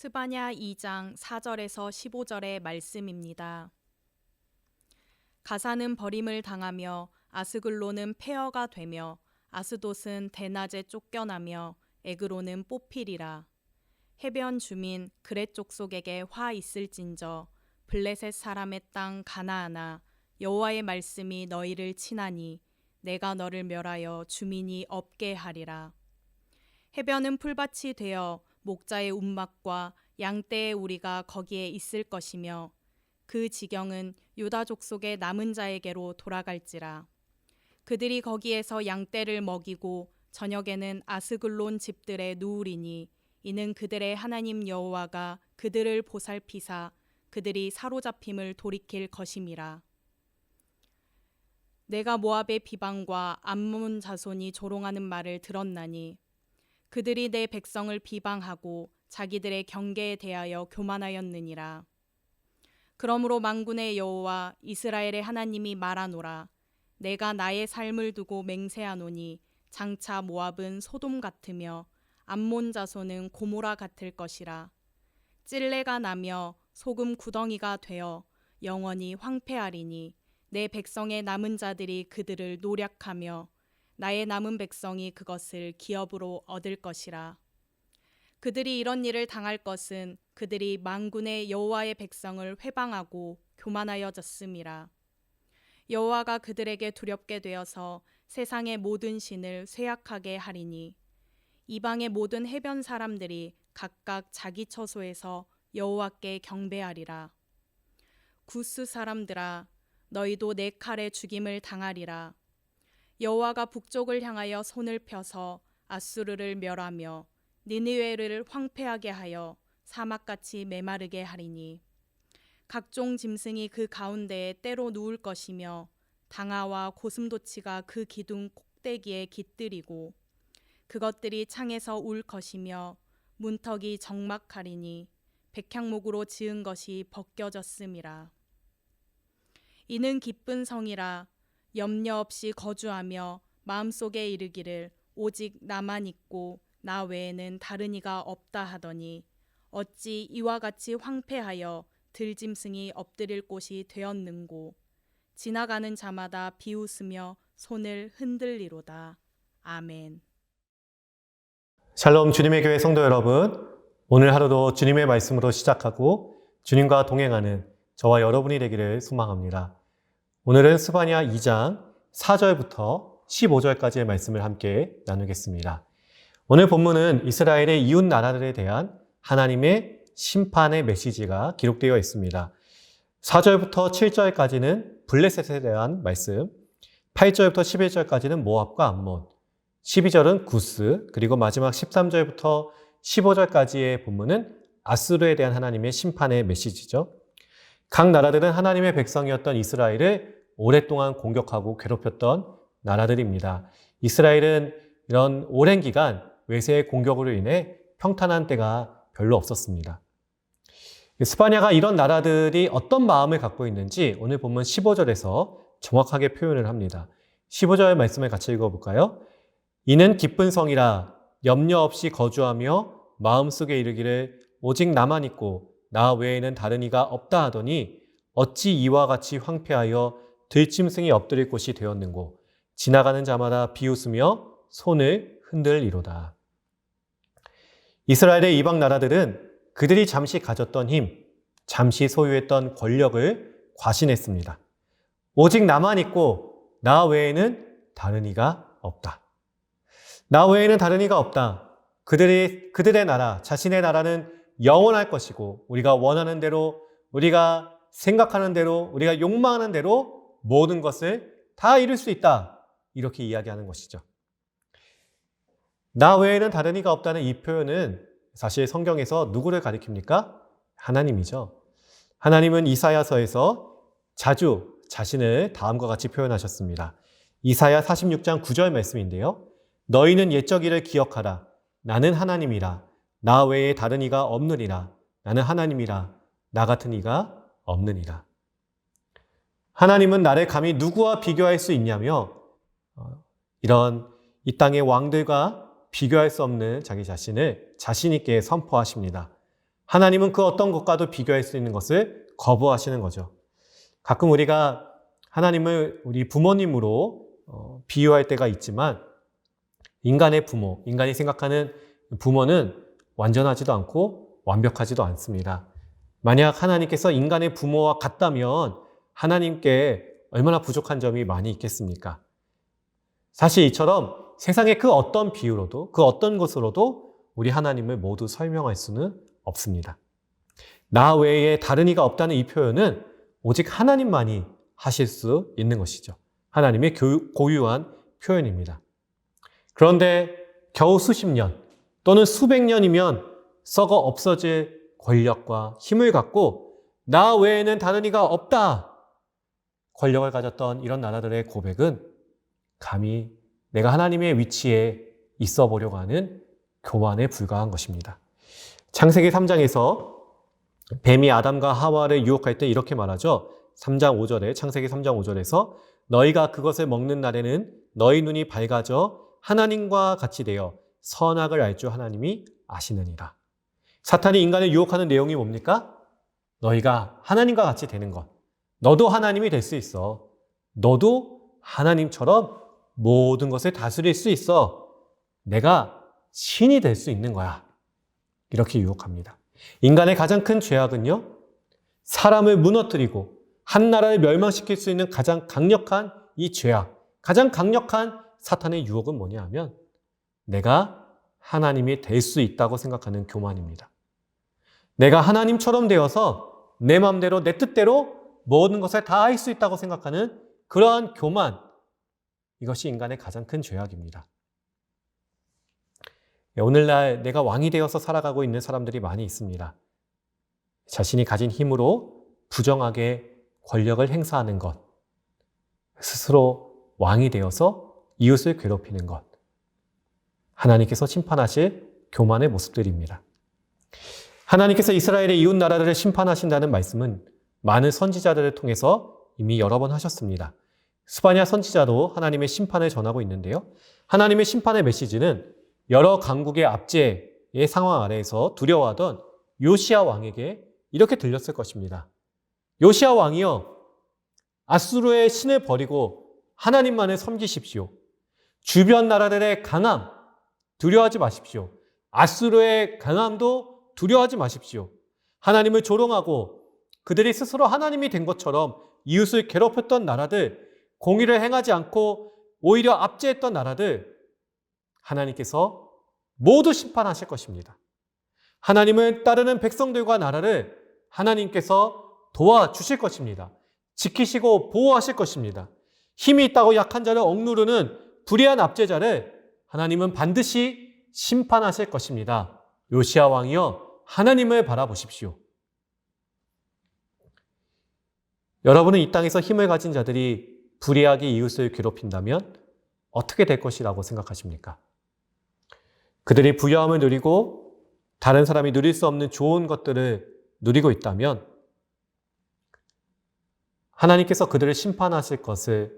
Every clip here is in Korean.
스바냐 2장 4절에서 15절의 말씀입니다. 가사는 버림을 당하며 아스글론은 폐허가 되며 아스돗은 대낮에 쫓겨나며 에그로는 뽑히리라. 해변 주민 그렛 족속에게 화 있을진저 블레셋 사람의 땅 가나안아 여호와의 말씀이 너희를 치나니 내가 너를 멸하여 주민이 없게 하리라. 해변은 풀밭이 되어 목자의 움막과 양떼의 우리가 거기에 있을 것이며 그 지경은 유다 족속의 남은 자에게로 돌아갈지라. 그들이 거기에서 양떼를 먹이고 저녁에는 아스글론 집들에 누우리니 이는 그들의 하나님 여호와가 그들을 보살피사 그들이 사로잡힘을 돌이킬 것임이라. 내가 모압의 비방과 암몬 자손이 조롱하는 말을 들었나니 그들이 내 백성을 비방하고 자기들의 경계에 대하여 교만하였느니라. 그러므로 만군의 여호와 이스라엘의 하나님이 말하노라. 내가 나의 삶을 두고 맹세하노니 장차 모압은 소돔 같으며 암몬 자손은 고모라 같을 것이라. 찔레가 나며 소금 구덩이가 되어 영원히 황폐하리니 내 백성의 남은 자들이 그들을 노략하며 나의 남은 백성이 그것을 기업으로 얻을 것이라. 그들이 이런 일을 당할 것은 그들이 만군의 여호와의 백성을 회방하고 교만하여졌음이라. 여호와가 그들에게 두렵게 되어서 세상의 모든 신을 쇠약하게 하리니 이방의 모든 해변 사람들이 각각 자기 처소에서 여호와께 경배하리라. 구스 사람들아 너희도 내 칼에 죽임을 당하리라. 여호와가 북쪽을 향하여 손을 펴서 아수르를 멸하며 니느웨를 황폐하게 하여 사막같이 메마르게 하리니 각종 짐승이 그 가운데에 때로 누울 것이며 당아와 고슴도치가 그 기둥 꼭대기에 깃들이고 그것들이 창에서 울 것이며 문턱이 적막하리니 백향목으로 지은 것이 벗겨졌음이라. 이는 기쁜 성이라 염려 없이 거주하며 마음속에 이르기를 오직 나만 있고 나 외에는 다른 이가 없다 하더니 어찌 이와 같이 황폐하여 들짐승이 엎드릴 곳이 되었는고 지나가는 자마다 비웃으며 손을 흔들리로다. 아멘. 샬롬 주님의 교회 성도 여러분, 오늘 하루도 주님의 말씀으로 시작하고 주님과 동행하는 저와 여러분이 되기를 소망합니다. 오늘은 스바냐 2장 4절부터 15절까지의 말씀을 함께 나누겠습니다. 오늘 본문은 이스라엘의 이웃 나라들에 대한 하나님의 심판의 메시지가 기록되어 있습니다. 4절부터 7절까지는 블레셋에 대한 말씀, 8절부터 11절까지는 모압과 암몬, 12절은 구스, 그리고 마지막 13절부터 15절까지의 본문은 아수르에 대한 하나님의 심판의 메시지죠. 각 나라들은 하나님의 백성이었던 이스라엘을 오랫동안 공격하고 괴롭혔던 나라들입니다. 이스라엘은 이런 오랜 기간 외세의 공격으로 인해 평탄한 때가 별로 없었습니다. 스바냐가 이런 나라들이 어떤 마음을 갖고 있는지 오늘 본문 15절에서 정확하게 표현을 합니다. 15절 말씀을 같이 읽어볼까요? 이는 기쁜 성이라 염려 없이 거주하며 마음속에 이르기를 오직 나만 있고 나 외에는 다른 이가 없다 하더니 어찌 이와 같이 황폐하여 들짐승이 엎드릴 곳이 되었는고 지나가는 자마다 비웃으며 손을 흔들리로다. 이스라엘의 이방 나라들은 그들이 잠시 가졌던 힘, 잠시 소유했던 권력을 과신했습니다. 오직 나만 있고 나 외에는 다른 이가 없다. 나 외에는 다른 이가 없다. 그들의 나라, 자신의 나라는 영원할 것이고 우리가 원하는 대로, 우리가 생각하는 대로, 우리가 욕망하는 대로 모든 것을 다 이룰 수 있다. 이렇게 이야기하는 것이죠. 나 외에는 다른 이가 없다는 이 표현은 사실 성경에서 누구를 가리킵니까? 하나님이죠. 하나님은 이사야서에서 자주 자신을 다음과 같이 표현하셨습니다. 이사야 46장 9절 말씀인데요. 너희는 옛적 일을 기억하라. 나는 하나님이라. 나 외에 다른 이가 없느니라. 나는 하나님이라. 나 같은 이가 없느니라. 하나님은 나를 감히 누구와 비교할 수 있냐며 이런 이 땅의 왕들과 비교할 수 없는 자기 자신을 자신 있게 선포하십니다. 하나님은 그 어떤 것과도 비교할 수 있는 것을 거부하시는 거죠. 가끔 우리가 하나님을 우리 부모님으로 비유할 때가 있지만 인간의 부모, 인간이 생각하는 부모는 완전하지도 않고 완벽하지도 않습니다. 만약 하나님께서 인간의 부모와 같다면 하나님께 얼마나 부족한 점이 많이 있겠습니까? 사실 이처럼 세상의 그 어떤 비유로도 그 어떤 것으로도 우리 하나님을 모두 설명할 수는 없습니다. 나 외에 다른 이가 없다는 이 표현은 오직 하나님만이 하실 수 있는 것이죠. 하나님의 고유한 표현입니다. 그런데 겨우 수십 년 또는 수백 년이면 썩어 없어질 권력과 힘을 갖고 나 외에는 다른 이가 없다. 권력을 가졌던 이런 나라들의 고백은 감히 내가 하나님의 위치에 있어 보려고 하는 교만에 불과한 것입니다. 창세기 3장에서 뱀이 아담과 하와를 유혹할 때 이렇게 말하죠. 3장 5절에 창세기 3장 5절에서 너희가 그것을 먹는 날에는 너희 눈이 밝아져 하나님과 같이 되어 선악을 알 줄 하나님이 아시느니라. 사탄이 인간을 유혹하는 내용이 뭡니까? 너희가 하나님과 같이 되는 것. 너도 하나님이 될 수 있어. 너도 하나님처럼 모든 것을 다스릴 수 있어. 내가 신이 될 수 있는 거야. 이렇게 유혹합니다. 인간의 가장 큰 죄악은요, 사람을 무너뜨리고 한 나라를 멸망시킬 수 있는 가장 강력한 이 죄악, 가장 강력한 사탄의 유혹은 뭐냐 하면 내가 하나님이 될 수 있다고 생각하는 교만입니다. 내가 하나님처럼 되어서 내 마음대로 내 뜻대로 모든 것을 다 할 수 있다고 생각하는 그러한 교만, 이것이 인간의 가장 큰 죄악입니다. 오늘날 내가 왕이 되어서 살아가고 있는 사람들이 많이 있습니다. 자신이 가진 힘으로 부정하게 권력을 행사하는 것, 스스로 왕이 되어서 이웃을 괴롭히는 것, 하나님께서 심판하실 교만의 모습들입니다. 하나님께서 이스라엘의 이웃 나라들을 심판하신다는 말씀은 많은 선지자들을 통해서 이미 여러 번 하셨습니다. 스바냐 선지자도 하나님의 심판을 전하고 있는데요. 하나님의 심판의 메시지는 여러 강국의 압제의 상황 아래에서 두려워하던 요시야 왕에게 이렇게 들렸을 것입니다. 요시야 왕이여, 아수르의 신을 버리고 하나님만을 섬기십시오. 주변 나라들의 강함 두려워하지 마십시오. 아수르의 강함도 두려워하지 마십시오. 하나님을 조롱하고 그들이 스스로 하나님이 된 것처럼 이웃을 괴롭혔던 나라들, 공의를 행하지 않고 오히려 압제했던 나라들, 하나님께서 모두 심판하실 것입니다. 하나님을 따르는 백성들과 나라를 하나님께서 도와주실 것입니다. 지키시고 보호하실 것입니다. 힘이 있다고 약한 자를 억누르는 불의한 압제자를 하나님은 반드시 심판하실 것입니다. 요시야 왕이여, 하나님을 바라보십시오. 여러분은 이 땅에서 힘을 가진 자들이 불의하게 이웃을 괴롭힌다면 어떻게 될 것이라고 생각하십니까? 그들이 부유함을 누리고 다른 사람이 누릴 수 없는 좋은 것들을 누리고 있다면 하나님께서 그들을 심판하실 것을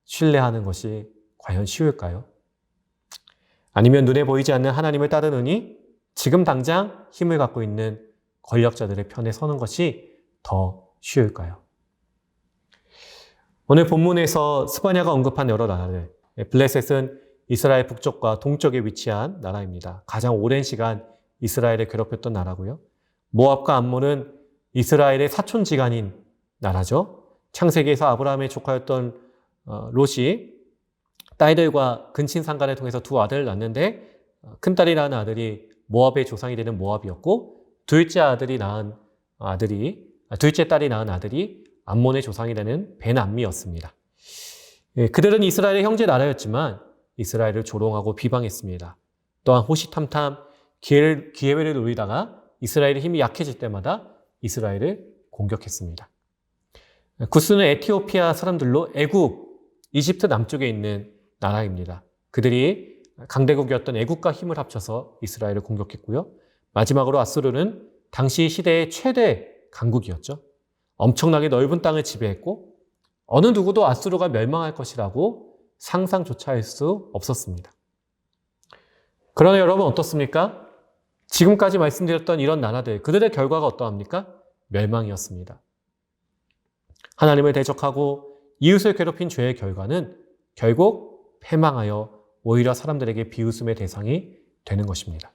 신뢰하는 것이 과연 쉬울까요? 아니면 눈에 보이지 않는 하나님을 따르느니 지금 당장 힘을 갖고 있는 권력자들의 편에 서는 것이 더 쉬울까요? 오늘 본문에서 스바냐가 언급한 여러 나라들, 블레셋은 이스라엘 북쪽과 동쪽에 위치한 나라입니다. 가장 오랜 시간 이스라엘을 괴롭혔던 나라고요. 모압과 암몬은 이스라엘의 사촌지간인 나라죠. 창세기에서 아브라함의 조카였던 롯이 딸들과 근친상간을 통해서 두 아들을 낳는데 큰딸이 낳은 아들이 모압의 조상이 되는 모압이었고 둘째 딸이 낳은 아들이 암몬의 조상이 되는 베남미였습니다. 그들은 이스라엘의 형제 나라였지만 이스라엘을 조롱하고 비방했습니다. 또한 호시탐탐 기회를 노리다가 이스라엘의 힘이 약해질 때마다 이스라엘을 공격했습니다. 구스는 에티오피아 사람들로 애굽, 이집트 남쪽에 있는 나라입니다. 그들이 강대국이었던 애국과 힘을 합쳐서 이스라엘을 공격했고요. 마지막으로 아수르는 당시 시대의 최대 강국이었죠. 엄청나게 넓은 땅을 지배했고 어느 누구도 아수르가 멸망할 것이라고 상상조차 할 수 없었습니다. 그러나 여러분 어떻습니까? 지금까지 말씀드렸던 이런 나라들, 그들의 결과가 어떠합니까? 멸망이었습니다. 하나님을 대적하고 이웃을 괴롭힌 죄의 결과는 결국 패망하여 오히려 사람들에게 비웃음의 대상이 되는 것입니다.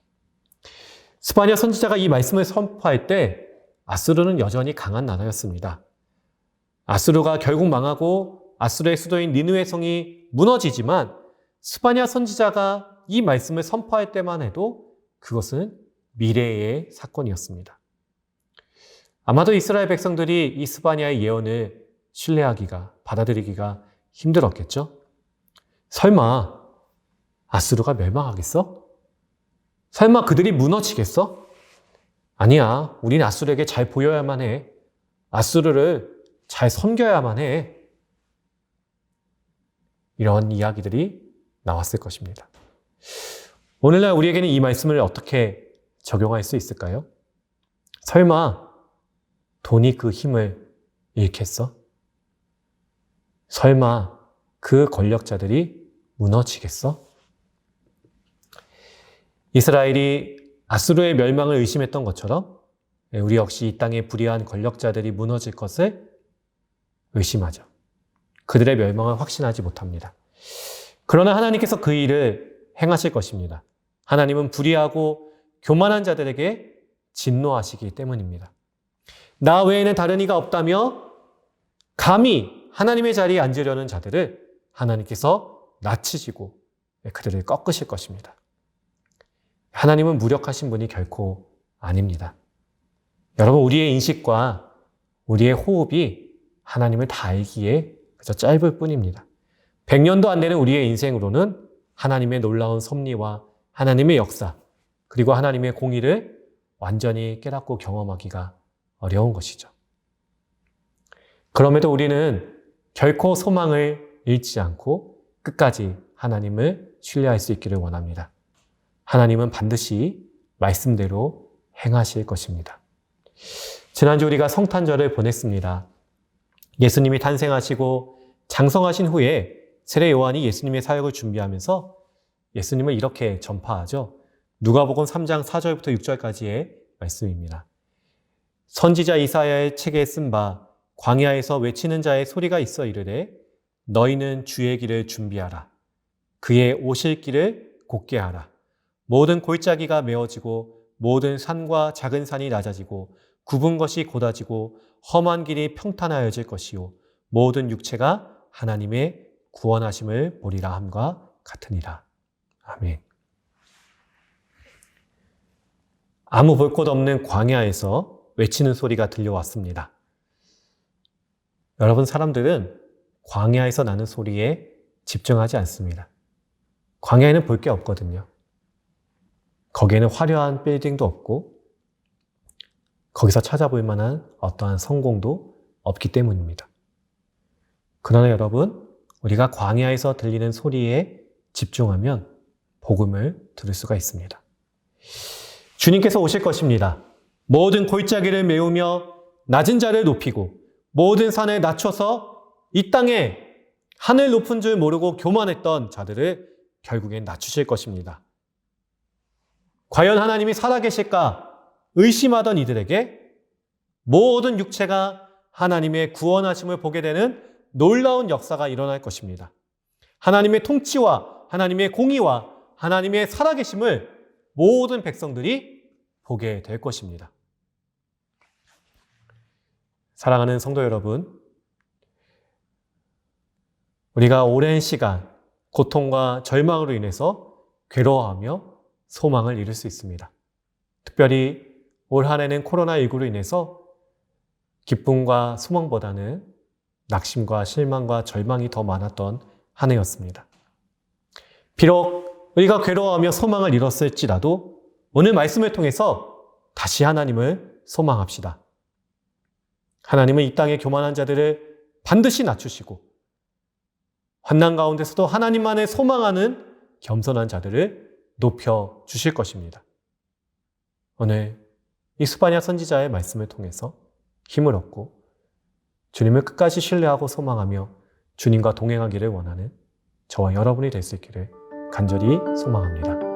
스바냐 선지자가 이 말씀을 선포할 때 아수르는 여전히 강한 나라였습니다. 아수르가 결국 망하고 아수르의 수도인 니느웨 성이 무너지지만 스바냐 선지자가 이 말씀을 선포할 때만 해도 그것은 미래의 사건이었습니다. 아마도 이스라엘 백성들이 이 스바냐의 예언을 신뢰하기가, 받아들이기가 힘들었겠죠? 설마 아수르가 멸망하겠어? 설마 그들이 무너지겠어? 아니야, 우린 아수르에게 잘 보여야만 해. 아수르를 잘 섬겨야만 해. 이런 이야기들이 나왔을 것입니다. 오늘날 우리에게는 이 말씀을 어떻게 적용할 수 있을까요? 설마 돈이 그 힘을 잃겠어? 설마 그 권력자들이 무너지겠어? 이스라엘이 아수르의 멸망을 의심했던 것처럼 우리 역시 이 땅의 불의한 권력자들이 무너질 것을 의심하죠. 그들의 멸망을 확신하지 못합니다. 그러나 하나님께서 그 일을 행하실 것입니다. 하나님은 불의하고 교만한 자들에게 진노하시기 때문입니다. 나 외에는 다른 이가 없다며 감히 하나님의 자리에 앉으려는 자들을 하나님께서 낮추시고 그들을 꺾으실 것입니다. 하나님은 무력하신 분이 결코 아닙니다. 여러분, 우리의 인식과 우리의 호흡이 하나님을 다 알기에 그저 짧을 뿐입니다. 100년도 안 되는 우리의 인생으로는 하나님의 놀라운 섭리와 하나님의 역사, 그리고 하나님의 공의를 완전히 깨닫고 경험하기가 어려운 것이죠. 그럼에도 우리는 결코 소망을 잃지 않고 끝까지 하나님을 신뢰할 수 있기를 원합니다. 하나님은 반드시 말씀대로 행하실 것입니다. 지난주 우리가 성탄절을 보냈습니다. 예수님이 탄생하시고 장성하신 후에 세례 요한이 예수님의 사역을 준비하면서 예수님을 이렇게 전파하죠. 누가복음 3장 4절부터 6절까지의 말씀입니다. 선지자 이사야의 책에 쓴 바 광야에서 외치는 자의 소리가 있어 이르되 너희는 주의 길을 준비하라. 그의 오실 길을 곧게 하라. 모든 골짜기가 메어지고 모든 산과 작은 산이 낮아지고 굽은 것이 곧아지고 험한 길이 평탄하여질 것이요 모든 육체가 하나님의 구원하심을 보리라 함과 같으니라. 아멘. 아무 볼 것 없는 광야에서 외치는 소리가 들려왔습니다. 여러분, 사람들은 광야에서 나는 소리에 집중하지 않습니다. 광야에는 볼 게 없거든요. 거기에는 화려한 빌딩도 없고 거기서 찾아볼 만한 어떠한 성공도 없기 때문입니다. 그러나 여러분, 우리가 광야에서 들리는 소리에 집중하면 복음을 들을 수가 있습니다. 주님께서 오실 것입니다. 모든 골짜기를 메우며 낮은 자를 높이고 모든 산을 낮춰서 이 땅에 하늘 높은 줄 모르고 교만했던 자들을 결국엔 낮추실 것입니다. 과연 하나님이 살아계실까 의심하던 이들에게 모든 육체가 하나님의 구원하심을 보게 되는 놀라운 역사가 일어날 것입니다. 하나님의 통치와 하나님의 공의와 하나님의 살아계심을 모든 백성들이 보게 될 것입니다. 사랑하는 성도 여러분, 우리가 오랜 시간 고통과 절망으로 인해서 괴로워하며 소망을 잃을 수 있습니다. 특별히 올 한 해는 코로나19로 인해서 기쁨과 소망보다는 낙심과 실망과 절망이 더 많았던 한 해였습니다. 비록 우리가 괴로워하며 소망을 잃었을지라도 오늘 말씀을 통해서 다시 하나님을 소망합시다. 하나님은 이 땅의 교만한 자들을 반드시 낮추시고 환난 가운데서도 하나님만을 소망하는 겸손한 자들을 높여 주실 것입니다. 오늘 이 스바냐 선지자의 말씀을 통해서 힘을 얻고 주님을 끝까지 신뢰하고 소망하며 주님과 동행하기를 원하는 저와 여러분이 될 수 있기를 간절히 소망합니다.